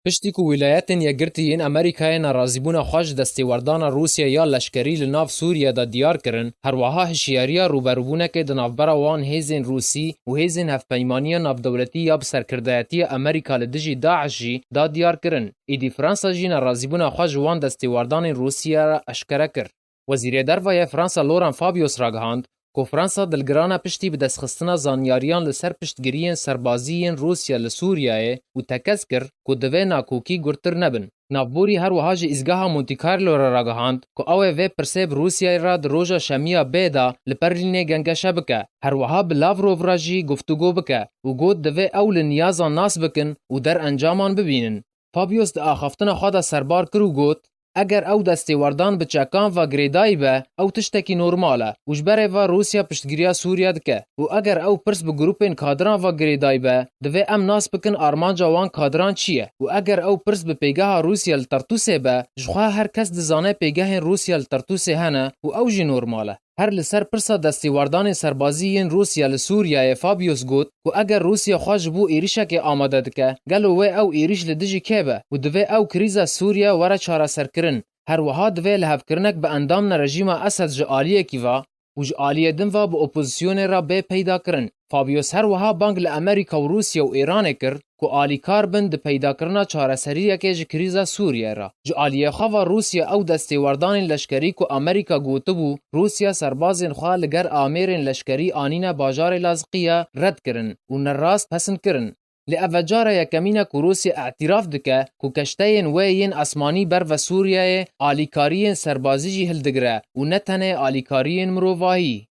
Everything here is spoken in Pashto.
پشتی که ولایتین یگرتیین امریکای ناراضیبونا خوش دستیوردان روسیا یا لشکری لناف سوریه دا دیار کرن، هر وها هشیاریا روبروبونه که دنافبرا وان هیزین روسی و هیزین هفپیمانی ناف دولتی یا بسرکردایتی امریکا لدجی داعشی دا دیار کرن. ایدی فرانسا جی ناراضیبونا خوش وان دستیوردان روسیا را اشکره کر. وزیر دروای فرانسا لوران فابیوس راگهاند که فرانسا دلگرانه پشتی به دستخستنا زانیاریان لسر پشتگیریین سربازیین روسیا لسوریه و تکز کر که دوی ناکوکی گرتر نبن. نافبوری هر وهاج ازگاه مونتی کارلو را راگهاند که اوه وی پرسیب روسیا را در روژا شمیا بیدا لپرلینه گنگشه بکه. هر وها بلاوروف را جی گفتگو بکه و گود دوی اول نیازان ناس بکن و در انجامان ببینن. فابیوس دا آخفتنا خوادا سربار کرو گوت اگر او دستیوردان بچکان و گریدایی به او تشتکی نورماله وش بره و روسیا پشتگیریا سوریا دکه و اگر او پرس به گروپین کادران و گریدایی به دوی ام ناس بکن آرمانجا وان کادران چیه و اگر او پرس به پیگاه روسیا لترتوسه به جخواه هر کس دزانه پیگاه روسیا لترتوسه هنه و او جی نورماله. هر لسر پرسا دستیوردان سربازیین روسیا لسوریه فابیوس گوت و اگر روسیا خواج بو ایریشا که آماده دکه گلو وی او ایریش لدجی که به و دوی او کریزا سوریا وره چاره سر کرن. هر وها دوی لحف کرنک به اندام رژیم اسد جعالیه کیوا و جعالیه دن و به اپوزیسیون را به پیدا کرن. فابیوس هر وها بانگ لامریکا و روسیا و ایران کر که آلیکار بند پیدا کرنا چاره سریه که کریزا سوریه را. جعالیه خواه روسیا او دستیوردان لشکری که امریکا گوته بو روسیا سربازین خواه لگر آمیرین لشکری آنین باجار لازقیه رد کرن و نراست پسند کرن. لأفجار یکمینه که روسیا اعتراف دکه که کشتین وین اسمانی بر و سوریه آلیکارین سربازی جی هلدگره و نتنه آلیکارین مروواهی.